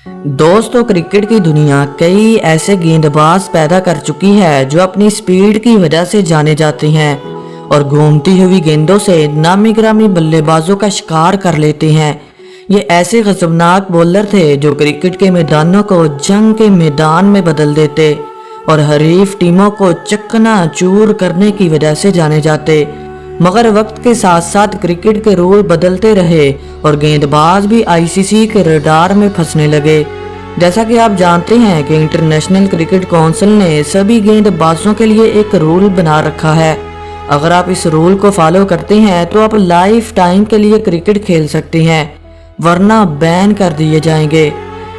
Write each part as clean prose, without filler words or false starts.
दोस्तों, क्रिकेट की दुनिया कई ऐसे गेंदबाज पैदा कर चुकी है जो अपनी स्पीड की वजह से जाने जाते हैं और घूमती हुई गेंदों से नामी गिरामी बल्लेबाजों का शिकार कर लेते हैं। ये ऐसे गजबनाक बॉलर थे जो क्रिकेट के मैदानों को जंग के मैदान में बदल देते और हरीफ टीमों को चकना चूर करने की वजह से जाने जाते। मगर वक्त के साथ साथ क्रिकेट के रूल बदलते रहे और गेंदबाज भी आईसीसी के रडार में फंसने लगे। जैसा कि आप जानते हैं कि इंटरनेशनल क्रिकेट काउंसिल ने सभी गेंदबाजों के लिए एक रूल बना रखा है। अगर आप इस रूल को फॉलो करते हैं तो आप लाइफ टाइम के लिए क्रिकेट खेल सकते हैं, वरना बैन कर दिए जाएंगे।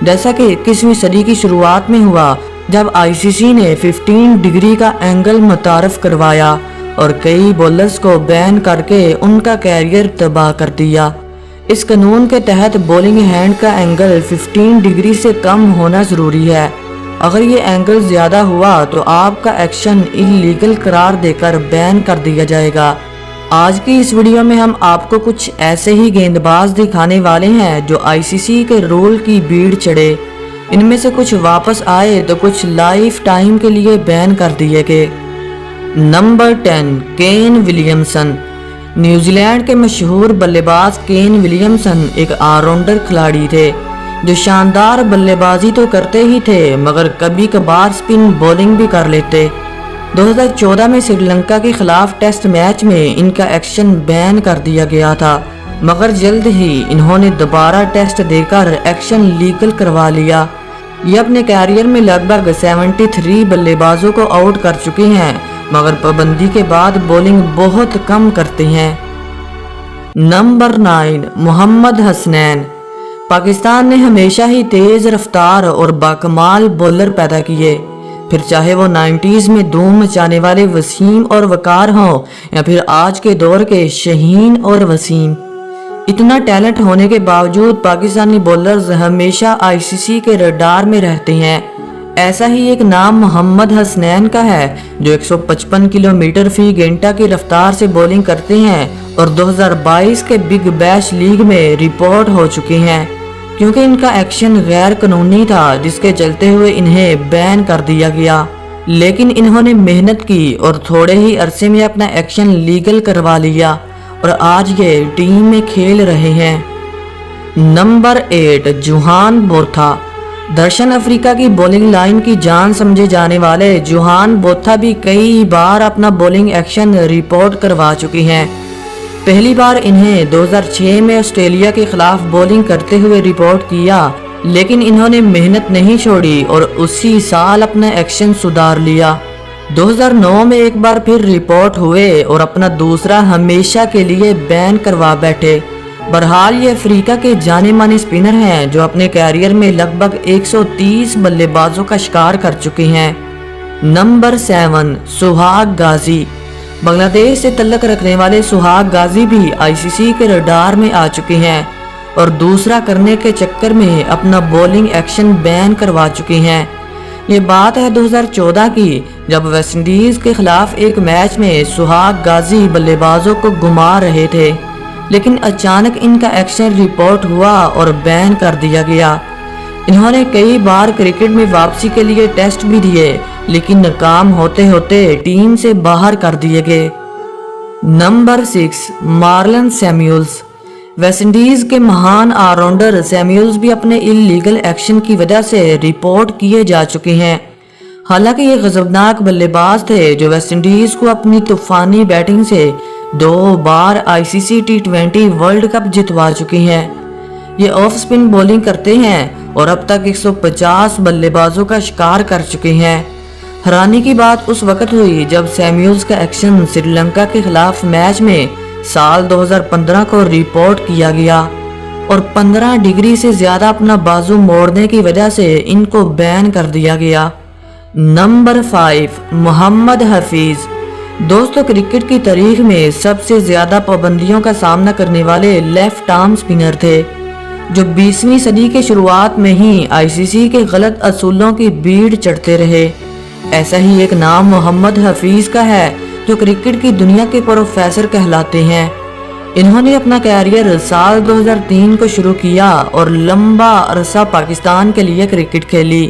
जैसा कि 21वीं सदी की शुरुआत में हुआ जब आईसीसी ने 15 डिग्री का एंगल मुतारफ करवाया और कई बॉलर्स को बैन करके उनका कैरियर तबाह कर दिया। इस कानून के तहत बॉलिंग हैंड का एंगल 15 डिग्री से कम होना जरूरी है। अगर ये एंगल ज्यादा हुआ तो आपका एक्शन इलीगल करार देकर बैन कर दिया जाएगा। आज की इस वीडियो में हम आपको कुछ ऐसे ही गेंदबाज दिखाने वाले हैं जो आईसीसी के रूल की भीड़ चढ़े। इनमें से कुछ वापस आए तो कुछ लाइफ टाइम के लिए बैन कर दिए गए। Number 10, Kane Williamson. न्यूजीलैंड के मशहूर बल्लेबाज केन विलियमसन एक ऑलराउंडर खिलाड़ी थे जो शानदार बल्लेबाजी तो करते ही थे मगर कभी कभार स्पिन बॉलिंग भी कर लेते। 2014 में श्रीलंका के खिलाफ टेस्ट मैच में इनका एक्शन बैन कर दिया गया था, मगर जल्द ही इन्होंने दोबारा टेस्ट देकर एक्शन लीगल करवा लिया। ये अपने कैरियर में लगभग 73 बल्लेबाजों को आउट कर चुके हैं, मगर पाबंदी के बाद बॉलिंग बहुत कम करते हैं। नंबर 9, मोहम्मद हसनैन। पाकिस्तान ने हमेशा ही तेज रफ्तार और बाकमाल बॉलर पैदा किए, फिर चाहे वो 90s में धूम मचाने वाले वसीम और वकार हों या फिर आज के दौर के शहीन और वसीम। इतना टैलेंट होने के बावजूद पाकिस्तानी बॉलर्स हमेशा आईसीसी के रडार में रहते हैं। ऐसा ही एक नाम मोहम्मद हसनैन का है जो 155 किलोमीटर फी घंटा की रफ्तार से बॉलिंग करते हैं और 2022 के बिग बैश लीग में रिपोर्ट हो चुके हैं क्योंकि इनका एक्शन गैर कानूनी था, जिसके चलते हुए इन्हें बैन कर दिया गया। लेकिन इन्होंने मेहनत की और थोड़े ही अरसे में अपना एक्शन लीगल करवा लिया और आज ये टीम में खेल रहे हैं। Number 8, Johan Botha. दक्षिण अफ्रीका की बॉलिंग लाइन की जान समझे जाने वाले जोहान बोथा भी कई बार अपना बॉलिंग एक्शन रिपोर्ट करवा चुके हैं। पहली बार इन्हें 2006 में ऑस्ट्रेलिया के खिलाफ बॉलिंग करते हुए रिपोर्ट किया, लेकिन इन्होंने मेहनत नहीं छोड़ी और उसी साल अपना एक्शन सुधार लिया। 2009 में एक बार फिर रिपोर्ट हुए और अपना दूसरा हमेशा के लिए बैन करवा बैठे। बहरहाल ये अफ्रीका के जाने माने स्पिनर हैं जो अपने कैरियर में लगभग 130 बल्लेबाजों का शिकार कर चुके हैं। नंबर 7, सुहाग गाजी। बांग्लादेश से तल्लक रखने वाले सुहाग गाजी भी आईसीसी के रडार में आ चुके हैं और दूसरा करने के चक्कर में अपना बॉलिंग एक्शन बैन करवा चुके हैं। ये बात है 2014 की, जब वेस्टइंडीज के खिलाफ एक मैच में सुहाग गाजी बल्लेबाजों को घुमा रहे थे, लेकिन अचानक इनका एक्शन रिपोर्ट हुआ और बैन कर दिया गया। इन्होंने कई बार क्रिकेट में वापसी के लिए टेस्ट भी दिए, लेकिन नाकाम होते होते टीम से बाहर कर दिए गए। Number 6, Marlon Samuels. वेस्टइंडीज के महान ऑलराउंडर सैमुअल्स भी अपने इलीगल एक्शन की वजह से रिपोर्ट किए जा चुके हैं। हालांकि ये गजबनाक बल्लेबाज थे जो वेस्टइंडीज को अपनी तूफानी बैटिंग से 2 बार आईसीसी T20 वर्ल्ड कप जितवा चुके हैं। ये ऑफ स्पिन बॉलिंग करते हैं और अब तक 150 बल्लेबाजों का शिकार कर चुके हैं। हैरानी की बात उस वक्त हुई जब सैमुअल्स का एक्शन श्रीलंका के खिलाफ मैच में साल 2015 को रिपोर्ट किया गया और 15 डिग्री से ज्यादा अपना बाजू मोड़ने की वजह से इनको बैन कर दिया गया। नंबर 5, मोहम्मद हफीज। दोस्तों, क्रिकेट की तारीख में सबसे ज्यादा पाबंदियों का सामना करने वाले लेफ्ट आर्म स्पिनर थे जो 20वीं सदी के शुरुआत में ही आईसीसी के गलत असूलों की भीड़ चढ़ते रहे। ऐसा ही एक नाम मोहम्मद हफीज का है जो क्रिकेट की दुनिया के प्रोफेसर कहलाते हैं। انہوں نے اپنا کیریئر سال 2003 کو شروع کیا اور لمبا عرصہ پاکستان کے لیے کرکٹ کھیلی۔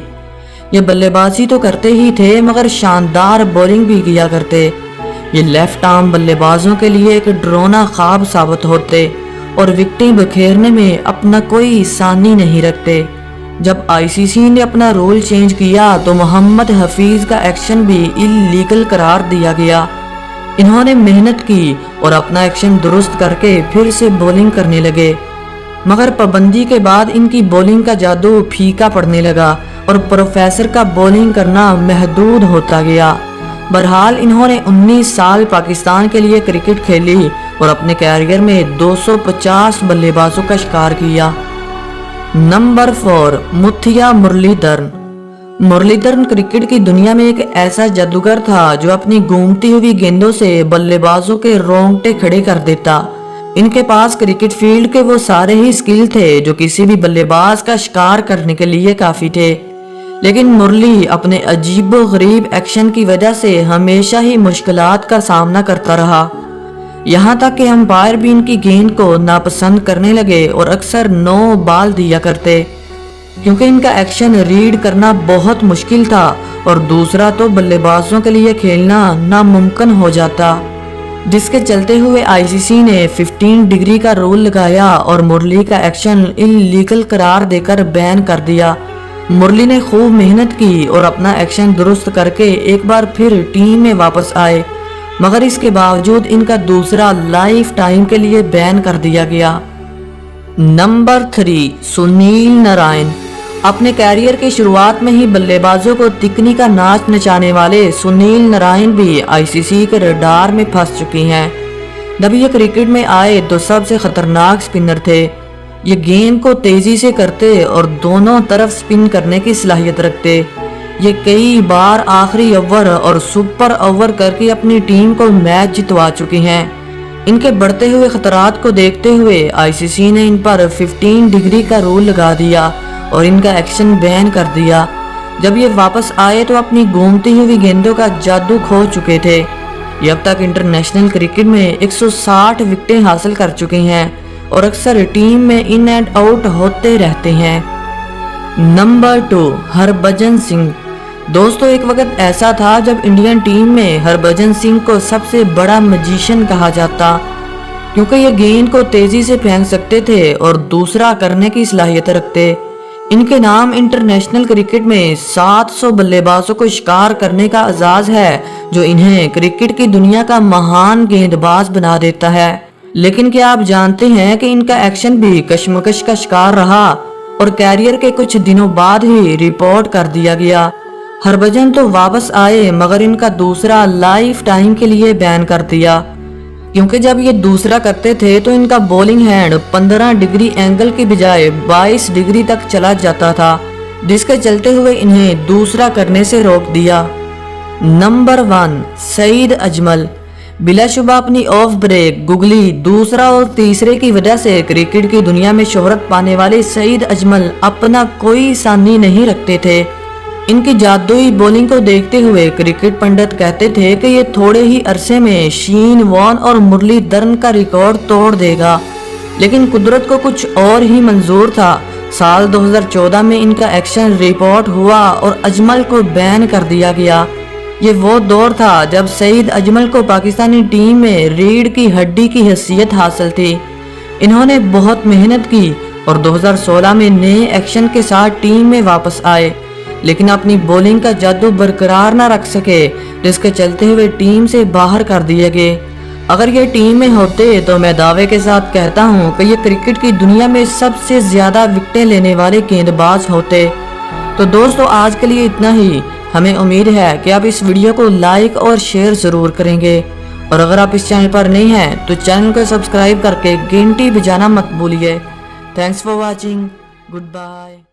یہ بلے بازی تو کرتے ہی تھے مگر شاندار بولنگ بھی کیا کرتے۔ یہ لیفٹ آرم بلے بازوں کے لیے ایک ڈرونا خواب ثابت ہوتے اور وکٹیں بکھیرنے میں اپنا کوئی ثانی نہیں رکھتے۔ جب آئی سی سی نے اپنا رول چینج کیا تو محمد حفیظ کا ایکشن بھی اللیگل قرار دیا گیا۔ انہوں نے محنت کی اور اپنا ایکشن درست کر کے پھر سے بولنگ کرنے لگے، مگر پابندی کے بعد ان کی بولنگ کا جادو پھیکا پڑنے لگا اور پروفیسر کا بولنگ کرنا محدود ہوتا گیا۔ بہرحال انہوں نے 19 سال پاکستان کے لیے کرکٹ کھیلی اور اپنے کیریئر میں 250 بلے بازوں کا شکار کیا۔ نمبر 4، متھیا مرلی دھرن۔ مرلی دھرن کرکٹ کی دنیا میں ایک ایسا جادوگر تھا جو اپنی گھومتی ہوئی گیندوں سے بلے بازوں کے رونگٹے کھڑے کر دیتا۔ ان کے پاس کرکٹ فیلڈ کے وہ سارے ہی سکل تھے جو کسی بھی بلے باز کا شکار کرنے کے لیے کافی تھے، لیکن مرلی اپنے عجیب و غریب ایکشن کی وجہ سے ہمیشہ ہی مشکلات کا سامنا کرتا رہا، یہاں تک کہ امپائر بھی ان کی گیند کو ناپسند کرنے لگے اور اکثر نو بال دیا کرتے، کیونکہ ان کا ایکشن ریڈ کرنا بہت مشکل تھا اور دوسرا تو بلے بازوں کے لیے کھیلنا ناممکن ہو جاتا، جس کے چلتے ہوئے آئی سی سی نے 15 ڈگری کا رول لگایا اور مرلی کا ایکشن اللیگل قرار دے کر بین کر دیا۔ مرلی نے خوب محنت کی اور اپنا ایکشن درست کر کے ایک بار پھر ٹیم میں واپس آئے، مگر اس کے باوجود ان کا دوسرا لائف ٹائم کے لیے بین کر دیا گیا۔ نمبر 3، سنیل نارائن۔ اپنے کیریئر کی شروعات میں ہی بلے بازوں کو تکنی کا ناچ نچانے والے سنیل نارائن بھی آئی سی سی کے ریڈار میں پھنس چکی ہیں۔ جب یہ کرکٹ میں آئے تو سب سے خطرناک سپنر تھے۔ یہ گیند کو تیزی سے کرتے اور دونوں طرف سپن کرنے کی صلاحیت رکھتے۔ یہ کئی بار آخری اوور اور سپر اوور کر کے اپنی ٹیم کو میچ جتوا چکی ہیں۔ ان کے بڑھتے ہوئے خطرات کو دیکھتے ہوئے آئی سی سی نے ان پر 15 ڈگری کا رول لگا دیا اور ان کا ایکشن بین کر دیا۔ جب یہ واپس آئے تو اپنی گھومتی ہوئی گیندوں کا جادو کھو چکے تھے۔ یہ اب تک انٹرنیشنل کرکٹ میں 160 وکٹیں حاصل کر چکے ہیں اور اکثر ٹیم میں ان اینڈ آؤٹ ہوتے رہتے ہیں۔ نمبر 2، ہربھجن سنگھ۔ دوستو، ایک وقت ایسا تھا جب انڈین ٹیم میں ہربھجن سنگھ کو سب سے بڑا میجیشین کہا جاتا، کیونکہ یہ گیند کو تیزی سے پھینک سکتے تھے اور دوسرا کرنے کی صلاحیت رکھتے۔ ان کے نام انٹرنیشنل کرکٹ میں 700 بلے بازوں کو شکار کرنے کا اعزاز ہے، جو انہیں کرکٹ کی دنیا کا مہان گیند باز بنا دیتا ہے۔ لیکن کیا آپ جانتے ہیں کہ ان کا ایکشن بھی کشمکش کا شکار رہا اور کیریئر کے کچھ دنوں بعد ہی رپورٹ کر دیا گیا۔ ہربھجن تو واپس آئے مگر ان کا دوسرا لائف ٹائم کے لیے بین کر دیا، کیونکہ جب یہ دوسرا کرتے تھے تو ان کا بولنگ ہینڈ 15 ڈگری اینگل کی بجائے 22 ڈگری تک چلا جاتا تھا، جس کے چلتے ہوئے انہیں دوسرا کرنے سے روک دیا۔ نمبر 1، سعید اجمل۔ بلا شبہ اپنی آف بریک، گگلی، دوسرا اور تیسرے کی وجہ سے کرکٹ کی دنیا میں شہرت پانے والے سعید اجمل اپنا کوئی ثانی نہیں رکھتے تھے۔ ان کی جادوئی بولنگ کو دیکھتے ہوئے کرکٹ پنڈت کہتے تھے کہ یہ تھوڑے ہی عرصے میں شین وارن اور مرلی دھرن کا ریکارڈ توڑ دے گا، لیکن قدرت کو کچھ اور ہی منظور تھا۔ سال 2014 میں ان کا ایکشن رپورٹ ہوا اور اجمل کو بین کر دیا گیا۔ یہ وہ دور تھا جب سعید اجمل کو پاکستانی ٹیم میں ریڑھ کی ہڈی کی حیثیت حاصل تھی۔ انہوں نے بہت محنت کی اور 2016 میں نئے ایکشن کے ساتھ ٹیم میں واپس آئے، لیکن اپنی بولنگ کا جادو برقرار نہ رکھ سکے، جس کے چلتے ہوئے ٹیم سے باہر کر دیے گئے۔ اگر یہ ٹیم میں ہوتے تو میں دعوے کے ساتھ کہتا ہوں کہ یہ کرکٹ کی دنیا میں سب سے زیادہ وکٹیں لینے والے گیند باز ہوتے۔ تو دوستو، آج کے لیے اتنا ہی۔ ہمیں امید ہے کہ آپ اس ویڈیو کو لائک اور شیئر ضرور کریں گے، اور اگر آپ اس چینل پر نہیں ہیں تو چینل کو سبسکرائب کر کے گھنٹی بجانا مت بھولیے۔ Thanks for watching, good bye.